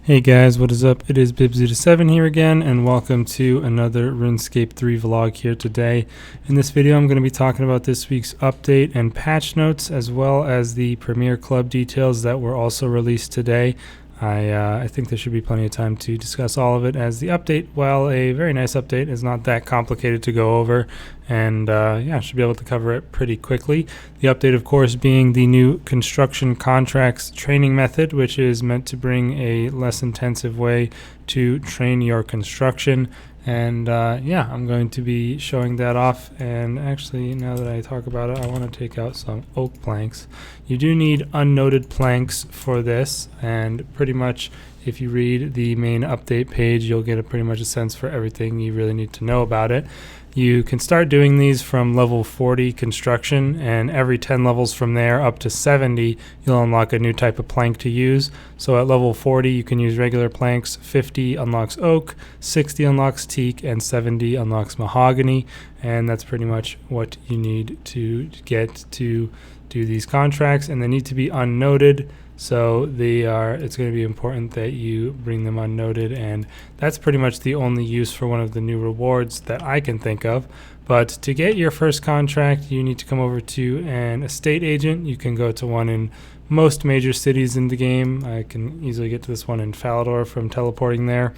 Hey guys, what is up? It is Bibs7 here again, and welcome to another RuneScape 3 vlog here today. In this video, I'm going to be talking about this week's update and patch notes, as well as the Premier Club details that were also released today. I think there should be plenty of time to discuss all of it, as the update, while a very nice update, is not that complicated to go over, and I should be able to cover it pretty quickly. The update, of course, being the new construction contracts training method, which is meant to bring a less intensive way to train your construction. And I'm going to be showing that off. And actually, now that I talk about it, I want to take out some oak planks. You do need unnoted planks for this, and pretty much if you read the main update page, you'll get pretty much a sense for everything you really need to know about it. You can start doing these from level 40 construction, and every 10 levels from there up to 70, you'll unlock a new type of plank to use. So at level 40, you can use regular planks, 50 unlocks oak, 60 unlocks teak, and 70 unlocks mahogany. And that's pretty much what you need to get to do these contracts, and they need to be unnoted. So it's going to be important that you bring them unnoted, and that's pretty much the only use for one of the new rewards that I can think of. But to get your first contract, you need to come over to an estate agent. You can go to one in most major cities in the game. I can easily get to this one in Falador from teleporting there.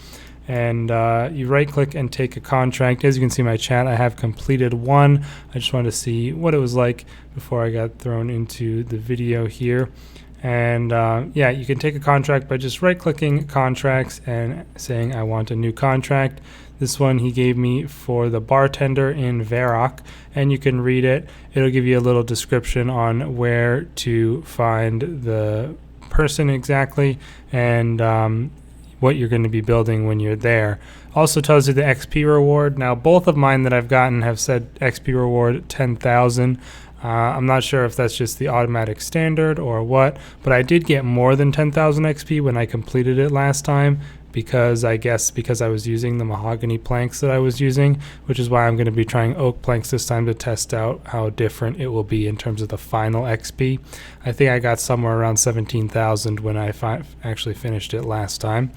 And you right click and take a contract. As you can see in my chat, I have completed one. I just wanted to see what it was like before I got thrown into the video here. And you can take a contract by just right-clicking contracts and saying I want a new contract. This one he gave me for the bartender in Varrock, and you can read it. It'll give you a little description on where to find the person exactly, and what you're going to be building when you're there. Also tells you the XP reward. Now, both of mine that I've gotten have said XP reward 10,000. I'm not sure if that's just the automatic standard or what, but I did get more than 10,000 XP when I completed it last time, because I was using the mahogany planks that I was using, which is why I'm going to be trying oak planks this time to test out how different it will be in terms of the final XP. I think I got somewhere around 17,000 when I actually finished it last time.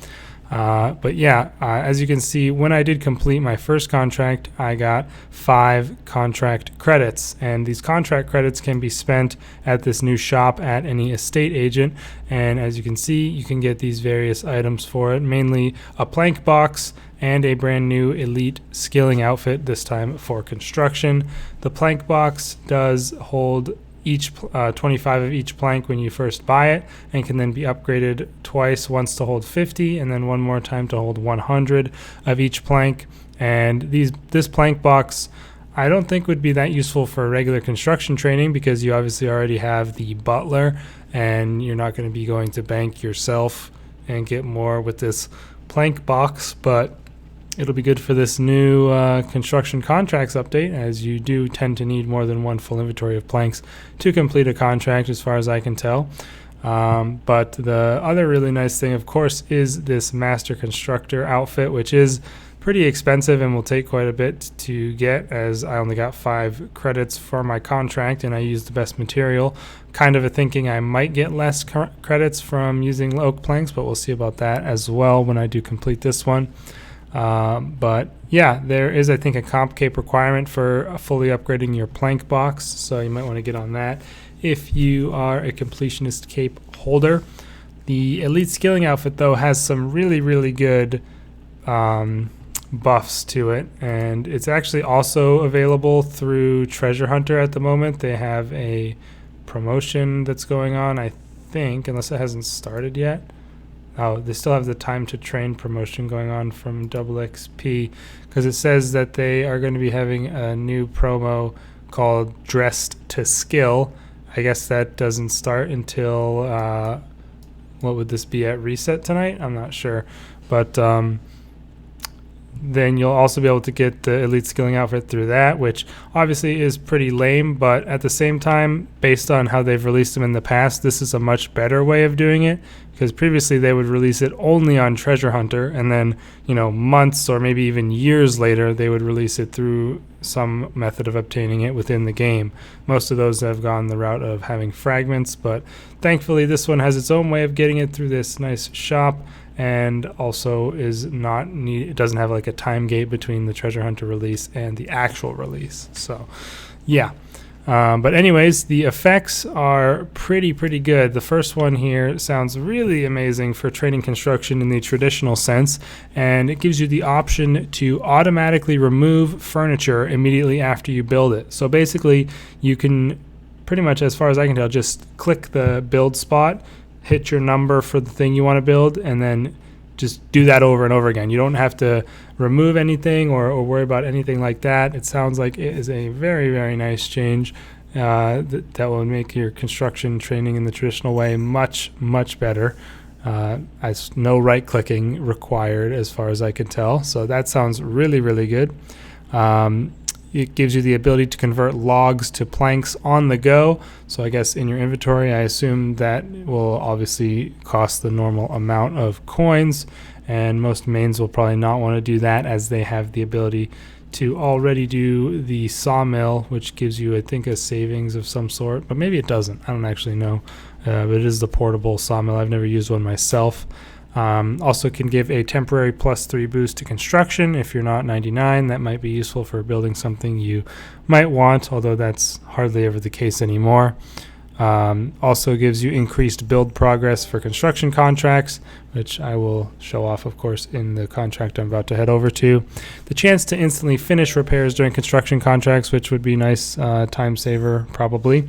As you can see, when I did complete my first contract, I got 5 contract credits, and these contract credits can be spent at this new shop at any estate agent. And as you can see, you can get these various items for it, mainly a plank box and a brand new elite skilling outfit, this time for construction. The plank box does hold each 25 of each plank when you first buy it, and can then be upgraded twice, once to hold 50 and then one more time to hold 100 of each plank. And this plank box I don't think would be that useful for regular construction training, because you obviously already have the butler and you're not going to be going to bank yourself and get more with this plank box. But it'll be good for this new construction contracts update, as you do tend to need more than one full inventory of planks to complete a contract, as far as I can tell. But the other really nice thing, of course, is this Master Constructor outfit, which is pretty expensive and will take quite a bit to get, as I only got 5 credits for my contract and I used the best material. Kind of thinking I might get less credits from using oak planks, but we'll see about that as well when I do complete this one. There is, I think, a comp cape requirement for fully upgrading your plank box, so you might want to get on that if you are a completionist cape holder. The elite skilling outfit, though, has some really good buffs to it, and it's actually also available through Treasure Hunter at the moment. They have a promotion that's going on, I think, unless it hasn't started yet. Oh, they still have the time to train promotion going on from Double XP, because it says that they are going to be having a new promo called Dressed to Skill. I guess that doesn't start until, what would this be, at reset tonight? I'm not sure. But then you'll also be able to get the elite skilling outfit through that, which obviously is pretty lame, but at the same time, based on how they've released them in the past, this is a much better way of doing it, because previously they would release it only on Treasure Hunter, and then months or maybe even years later they would release it through some method of obtaining it within the game. Most of those have gone the route of having fragments, but thankfully this one has its own way of getting it through this nice shop, and also it doesn't have like a time gate between the treasure hunter release and the actual release. So yeah. But anyways, the effects are pretty good. The first one here sounds really amazing for training construction in the traditional sense, and it gives you the option to automatically remove furniture immediately after you build it. So basically, you can pretty much, as far as I can tell, just click the build spot, hit your number for the thing you want to build, and then just do that over and over again. You don't have to remove anything or worry about anything like that. It sounds like it is a very nice change that will make your construction training in the traditional way much better. As no right clicking required as far as I can tell. So that sounds really good. It gives you the ability to convert logs to planks on the go. So I guess in your inventory, I assume that will obviously cost the normal amount of coins, and most mains will probably not want to do that, as they have the ability to already do the sawmill, which gives you, I think, a savings of some sort, but maybe it doesn't. I don't actually know. But it is the portable sawmill. I've never used one myself. Also can give a temporary +3 boost to construction if you're not 99. That might be useful for building something you might want, although that's hardly ever the case anymore. Also gives you increased build progress for construction contracts, which I will show off, of course, in the contract I'm about to head over to. The chance to instantly finish repairs during construction contracts, which would be nice, time saver probably.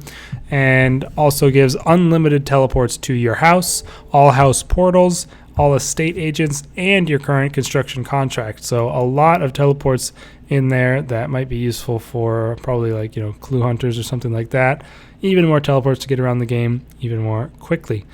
And also gives unlimited teleports to your house, all house portals, all estate agents, and your current construction contract. So a lot of teleports in there that might be useful for probably like, clue hunters or something like that. Even more teleports to get around the game even more quickly.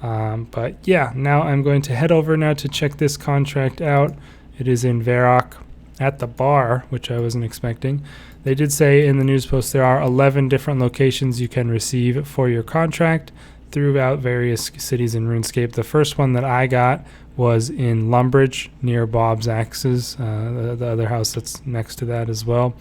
But yeah, now I'm going to head over now to check this contract out. It is in Varrock at the bar, which I wasn't expecting. They did say in the news post there are 11 different locations you can receive for your contract throughout various cities in RuneScape. The first one that I got was in Lumbridge near Bob's Axes, the other house that's next to that as well.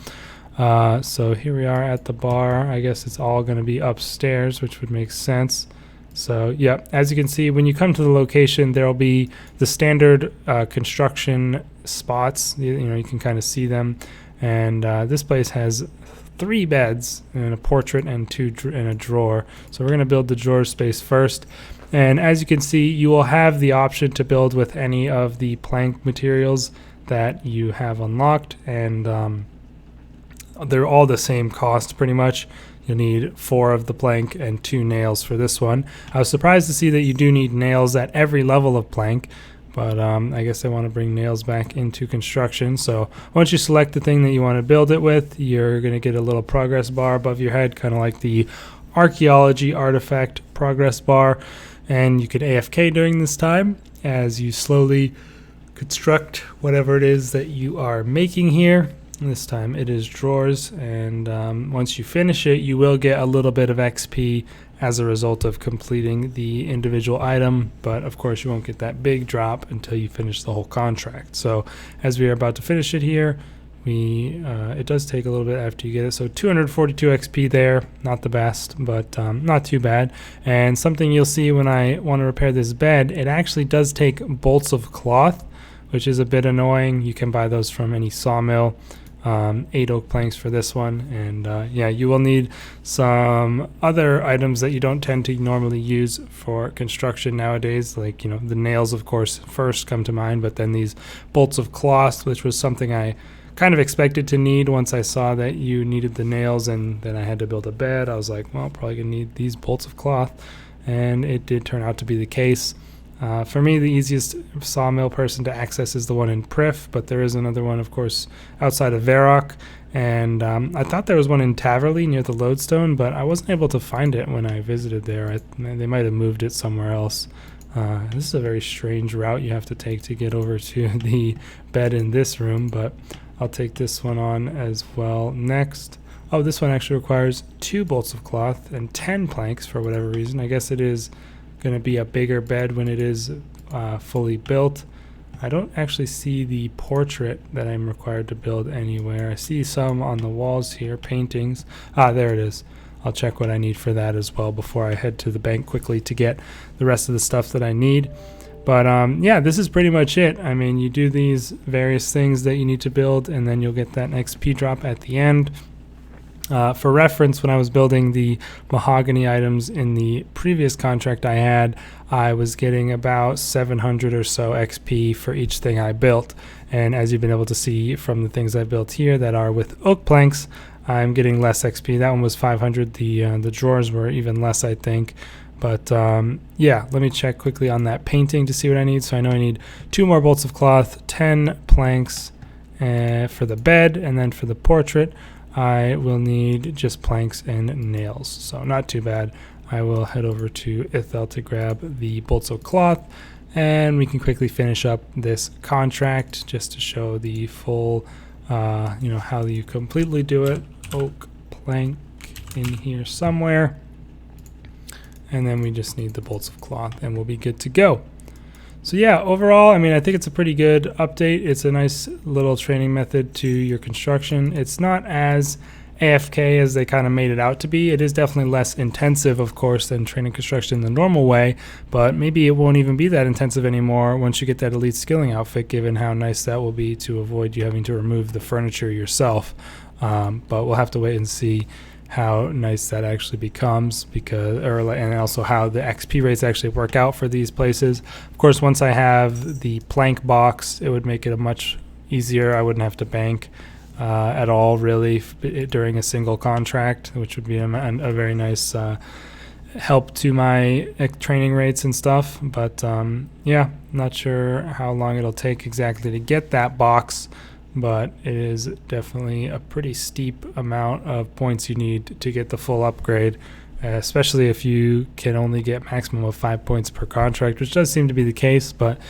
So here we are at the bar. I guess it's all going to be upstairs, which would make sense. So yeah, as you can see, when you come to the location, there will be the standard construction spots. You can kind of see them. And this place has 3 beds and a portrait and a drawer. So we're going to build the drawer space first. And as you can see, you will have the option to build with any of the plank materials that you have unlocked, and they're all the same cost pretty much. You'll need 4 of the plank and 2 nails for this one. I was surprised to see that you do need nails at every level of plank, but I guess I want to bring nails back into construction. So once you select the thing that you want to build it with, you're going to get a little progress bar above your head, kind of like the archaeology artifact progress bar. And you could AFK during this time as you slowly construct whatever it is that you are making here. This time it is drawers, and once you finish it, you will get a little bit of XP as a result of completing the individual item, but of course you won't get that big drop until you finish the whole contract. So as we are about to finish it here, it does take a little bit after you get it. So 242 XP there, not the best, but not too bad. And something you'll see when I want to repair this bed, it actually does take bolts of cloth, which is a bit annoying. You can buy those from any sawmill. 8 oak planks for this one, and yeah, you will need some other items that you don't tend to normally use for construction nowadays, like the nails of course first come to mind, but then these bolts of cloth, which was something I kind of expected to need once I saw that you needed the nails, and then I had to build a bed. I was like, well, probably gonna need these bolts of cloth, and it did turn out to be the case. For me, the easiest sawmill person to access is the one in Prif, but there is another one, of course, outside of Varrock. And I thought there was one in Taverley near the Lodestone, but I wasn't able to find it when I visited there. They might have moved it somewhere else. This is a very strange route you have to take to get over to the bed in this room, but I'll take this one on as well next. Oh, this one actually requires 2 bolts of cloth and 10 planks for whatever reason. I guess it is going to be a bigger bed when it is fully built. I don't actually see the portrait that I'm required to build anywhere. I see some on the walls here, paintings. Ah, there it is. I'll check what I need for that as well before I head to the bank quickly to get the rest of the stuff that I need. But yeah, this is pretty much it. I mean, you do these various things that you need to build, and then you'll get that XP drop at the end. For reference, when I was building the mahogany items in the previous contract I had, I was getting about 700 or so XP for each thing I built. And as you've been able to see from the things I built here that are with oak planks, I'm getting less XP. That one was 500. The drawers were even less, I think. But yeah, let me check quickly on that painting to see what I need. So I know I need 2 more bolts of cloth, 10 planks for the bed, and then for the portrait, I will need just planks and nails. So not too bad. I will head over to Ithel to grab the bolts of cloth, and we can quickly finish up this contract just to show the full, how you completely do it. Oak plank in here somewhere. And then we just need the bolts of cloth and we'll be good to go. So yeah, overall, I mean, I think it's a pretty good update. It's a nice little training method to your construction. It's not as AFK as they kind of made it out to be. It is definitely less intensive, of course, than training construction the normal way, but maybe it won't even be that intensive anymore once you get that elite skilling outfit, given how nice that will be to avoid you having to remove the furniture yourself. But we'll have to wait and see how nice that actually becomes, and also how the XP rates actually work out for these places. Of course, once I have the plank box, it would make it a much easier. I wouldn't have to bank at all, really, during a single contract, which would be a very nice help to my training rates and stuff. But yeah, not sure how long it'll take exactly to get that box, but it is definitely a pretty steep amount of points you need to get the full upgrade, especially if you can only get maximum of 5 points per contract, which does seem to be the case. But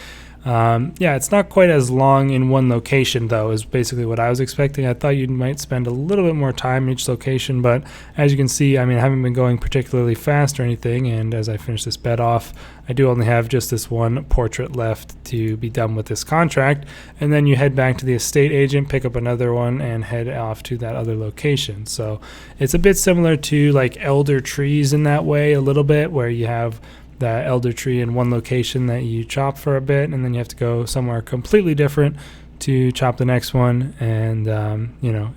yeah, it's not quite as long in one location, though, is basically what I was expecting. I thought you might spend a little bit more time in each location, but as you can see, I mean, I haven't been going particularly fast or anything, and as I finish this bed off, I do only have just this one portrait left to be done with this contract, and then you head back to the estate agent, pick up another one, and head off to that other location. So it's a bit similar to like elder trees in that way, a little bit, where you have that elder tree in one location that you chop for a bit, and then you have to go somewhere completely different to chop the next one. And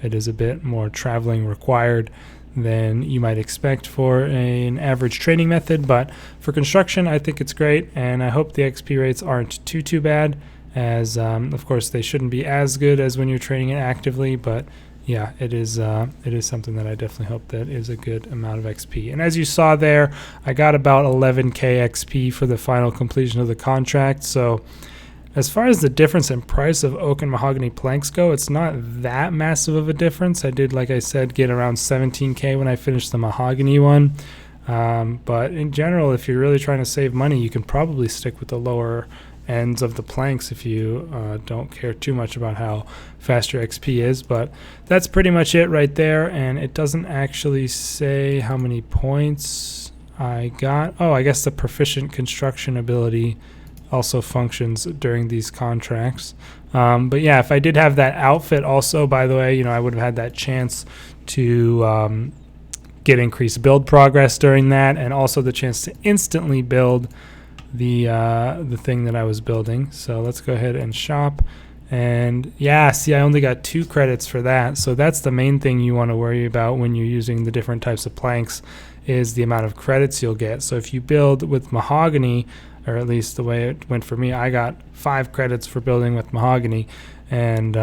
it is a bit more traveling required than you might expect for an average training method, but for construction I think it's great, and I hope the XP rates aren't too bad, as of course they shouldn't be as good as when you're training it actively, but yeah, it is something that I definitely hope that is a good amount of XP. And as you saw there, I got about 11k XP for the final completion of the contract. So as far as the difference in price of oak and mahogany planks go, it's not that massive of a difference. I did, like I said, get around 17k when I finished the mahogany one. But in general, if you're really trying to save money, you can probably stick with the lower ends of the planks if you don't care too much about how fast your XP is. But that's pretty much it right there, and it doesn't actually say how many points I got. Oh, I guess the proficient construction ability also functions during these contracts. But yeah, if I did have that outfit also, by the way, I would have had that chance to get increased build progress during that, and also the chance to instantly build the thing that I was building. So let's go ahead and shop, and yeah, see, I only got 2 credits for that. So that's the main thing you want to worry about when you're using the different types of planks, is the amount of credits you'll get. So if you build with mahogany, or at least the way it went for me, I got 5 credits for building with mahogany, and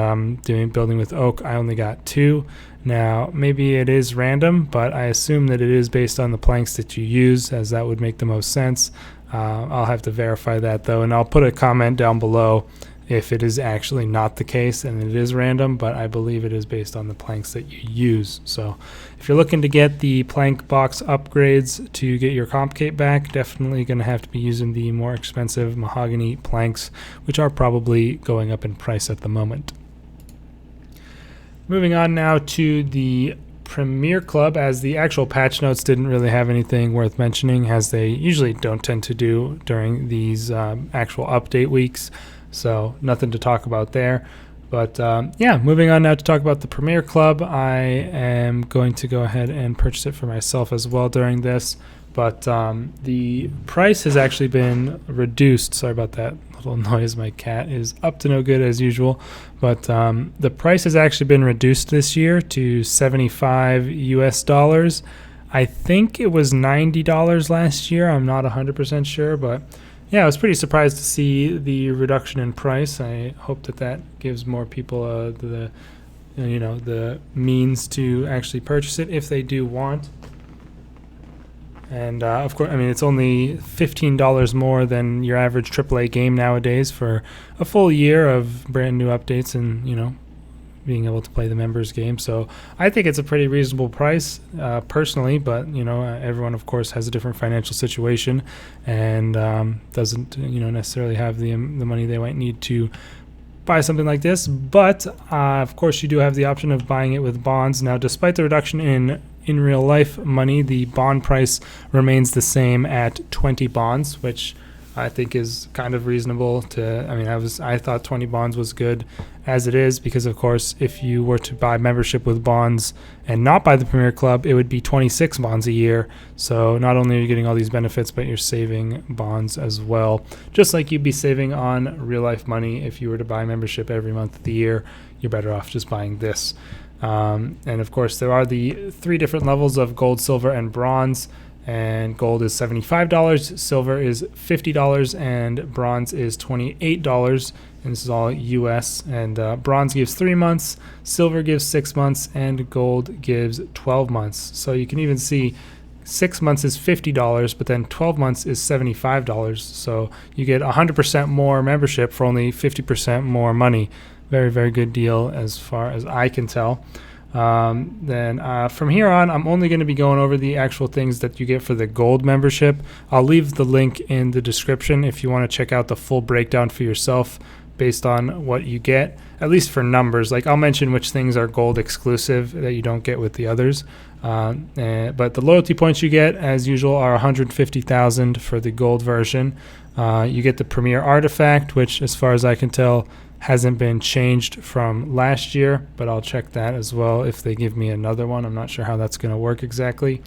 building with oak, I only got 2. Now, maybe it is random, but I assume that it is based on the planks that you use, as that would make the most sense. I'll have to verify that, though, and I'll put a comment down below if it is actually not the case and it is random, but I believe it is based on the planks that you use. So if you're looking to get the plank box upgrades to get your comp cape back, definitely going to have to be using the more expensive mahogany planks, which are probably going up in price at the moment. Moving on now to the Premier Club, as the actual patch notes didn't really have anything worth mentioning, as they usually don't tend to do during these actual update weeks. so nothing to talk about there. But yeah, moving on now to talk about the Premier Club. I am going to go ahead and purchase it for myself as well during this. But the price has actually been reduced. Sorry about that little noise. My cat is up to no good as usual. But the price has actually been reduced this year to $75 US. I think it was $90 last year. I'm not 100% sure, but yeah, I was pretty surprised to see the reduction in price. I hope that gives more people the means to actually purchase it if they do want. And of course, I mean, it's only $15 more than your average AAA game nowadays for a full year of brand new updates and, being able to play the members game. So I think it's a pretty reasonable price personally, but everyone of course has a different financial situation and doesn't necessarily have the money they might need to buy something like this. But of course you do have the option of buying it with bonds. Now, despite the reduction in real life money, the bond price remains the same at 20 bonds, which I think is kind of reasonable to. I mean, I thought 20 bonds was good as it is, because of course if you were to buy membership with bonds and not buy the Premier Club, it would be 26 bonds a year. So not only are you getting all these benefits, but you're saving bonds as well, just like you'd be saving on real life money if you were to buy membership every month of the year. You're better off just buying this. And of course there are the 3 different levels of gold, silver, and bronze. And gold is $75, silver is $50, and bronze is $28. And this is all US. And bronze gives 3 months, silver gives 6 months, and gold gives 12 months. So you can even see 6 months is $50, but then 12 months is $75. So you get 100% more membership for only 50% more money. Very, very good deal as far as I can tell. Then from here on, I'm only going to be going over the actual things that you get for the gold membership. I'll leave the link in the description if you want to check out the full breakdown for yourself based on what you get, at least for numbers. Like, I'll mention which things are gold exclusive that you don't get with the others. But the loyalty points you get, as usual, are 150,000 for the gold version. You get the Premier Artifact, which, as far as I can tell, hasn't been changed from last year, but I'll check that as well if they give me another one. I'm not sure how that's going to work exactly.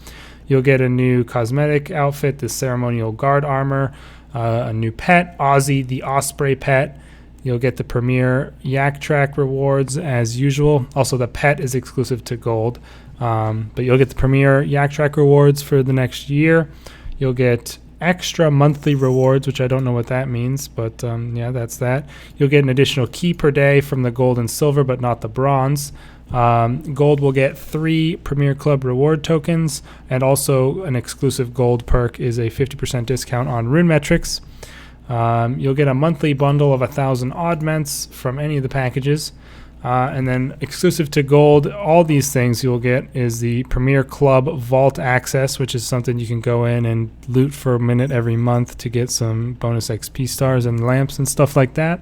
You'll get a new cosmetic outfit, the Ceremonial Guard armor, a new pet, Ozzy the Osprey pet. You'll get the Premier Yak Track rewards as usual. Also, the pet is exclusive to gold, but you'll get the Premier Yak Track rewards for the next year. You'll get extra monthly rewards, which I don't know what that means, but yeah, that's that. You'll get an additional key per day from the gold and silver, but not the bronze. Gold will get 3 Premier Club reward tokens, and also an exclusive gold perk is a 50% discount on rune metrics. You'll get a monthly bundle of 1,000 oddments from any of the packages. And then exclusive to gold, all these things you'll get is the Premier Club Vault access, which is something you can go in and loot for a minute every month to get some bonus XP stars and lamps and stuff like that.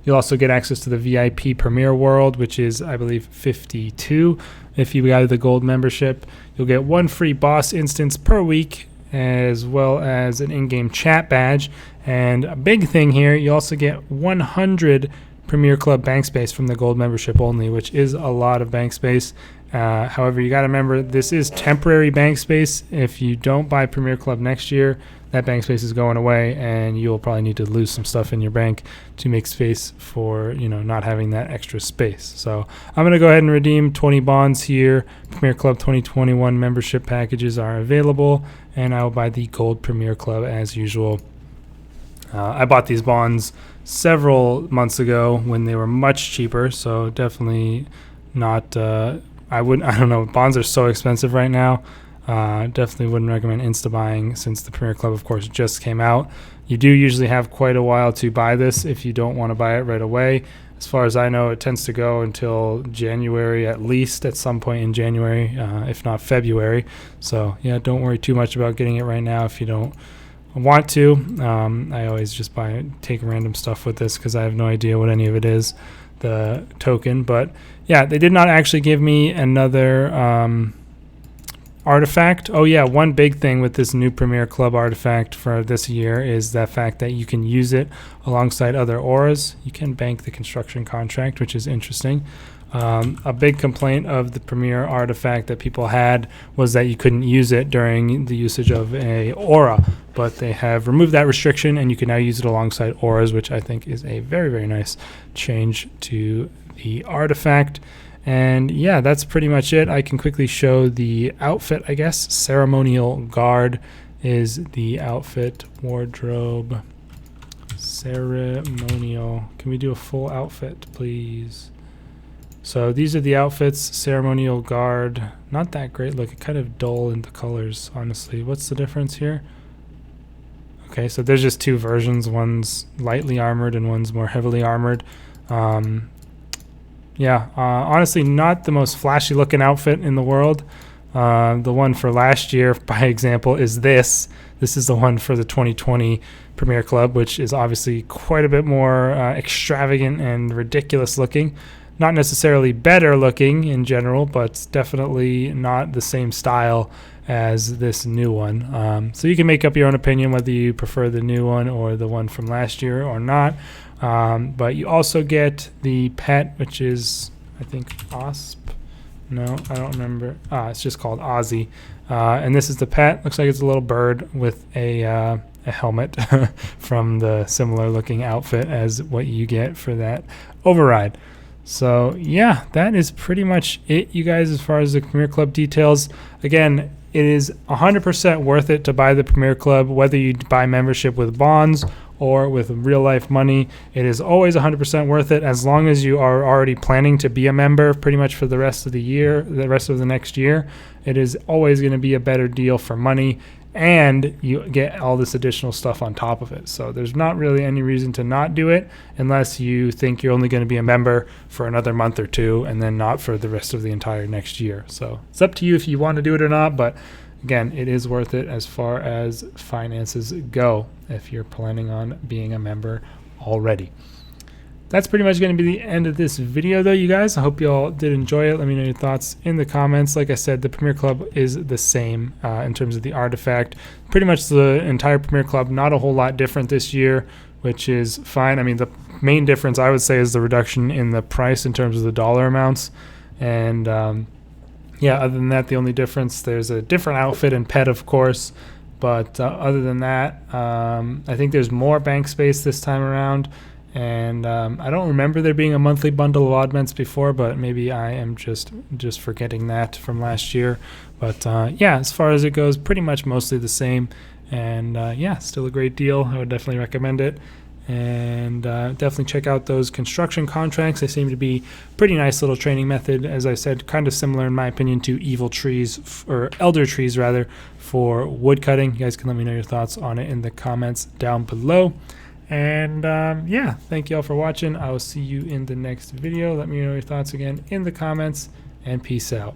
You'll also get access to the VIP Premier World, which is, I believe, 52 if you buy the gold membership. You'll get 1 free boss instance per week, as well as an in-game chat badge. And a big thing here, you also get 100 Premier Club bank space from the gold membership only, which is a lot of bank space. However, you got to remember, this is temporary bank space. If you don't buy Premier Club next year, that bank space is going away, and you'll probably need to lose some stuff in your bank to make space for, not having that extra space. So I'm going to go ahead and redeem 20 bonds here. Premier Club 2021 membership packages are available, and I will buy the gold Premier Club as usual. I bought these bonds several months ago when they were much cheaper, so definitely not. I don't know. Bonds are so expensive right now. Definitely wouldn't recommend insta buying since the Premier Club, of course, just came out. You do usually have quite a while to buy this if you don't want to buy it right away. As far as I know, it tends to go until January, at least at some point in January, if not February. So yeah, don't worry too much about getting it right now if you don't want to. I always just take random stuff with this because I have no idea what any of it is, the token. But yeah, they did not actually give me another artifact. Oh yeah, one big thing with this new Premier Club artifact for this year is the fact that you can use it alongside other auras. You can bank the construction contract, which is interesting. A big complaint of the Premier artifact that people had was that you couldn't use it during the usage of a aura, but they have removed that restriction and you can now use it alongside auras, which I think is a very, very nice change to the artifact. And yeah, that's pretty much it. I can quickly show the outfit, I guess. Ceremonial Guard is the outfit. Wardrobe. Ceremonial. Can we do a full outfit, please? So these are the outfits. Ceremonial Guard. Not that great look. Kind of dull in the colors, honestly. What's the difference here? Okay, so there's just two versions. One's lightly armored and one's more heavily armored. Yeah, honestly, not the most flashy looking outfit in the world. The one for last year, by example, is this. This is the one for the 2020 Premier Club, which is obviously quite a bit more extravagant and ridiculous looking. Not necessarily better looking in general, but definitely not the same style as this new one. So you can make up your own opinion whether you prefer the new one or the one from last year or not. But you also get the pet, which is, I think, Osp. No, I don't remember. It's just called Ozzy. And this is the pet. Looks like it's a little bird with a helmet from the similar looking outfit as what you get for that override. So yeah, that is pretty much it, you guys, as far as the Premier Club details. Again, it is 100% worth it to buy the Premier Club, whether you buy membership with bonds or with real life money. It is always 100% worth it as long as you are already planning to be a member pretty much for the rest of the year, the rest of the next year. It is always going to be a better deal for money, and you get all this additional stuff on top of it. So there's not really any reason to not do it unless you think you're only going to be a member for another month or two and then not for the rest of the entire next year. So it's up to you if you want to do it or not, but again, it is worth it as far as finances go if you're planning on being a member already. That's pretty much going to be the end of this video, though, you guys. I hope you all did enjoy it. Let me know your thoughts in the comments. Like I said, the Premier Club is the same in terms of the artifact. Pretty much the entire Premier Club, not a whole lot different this year, which is fine. I mean, the main difference, I would say, is the reduction in the price in terms of the dollar amounts. And yeah, other than that, the only difference, there's a different outfit and pet, of course. But other than that, I think there's more bank space this time around. And I don't remember there being a monthly bundle of oddments before, but maybe I am just forgetting that from last year. But yeah, as far as it goes, pretty much mostly the same. And yeah, still a great deal. I would definitely recommend it. And definitely check out those construction contracts. They seem to be pretty nice little training method. As I said, kind of similar in my opinion to evil trees, or elder trees rather, for wood cutting. You guys can let me know your thoughts on it in the comments down below. And yeah, thank you all for watching. I will see you in the next video. Let me know your thoughts again in the comments, and peace out.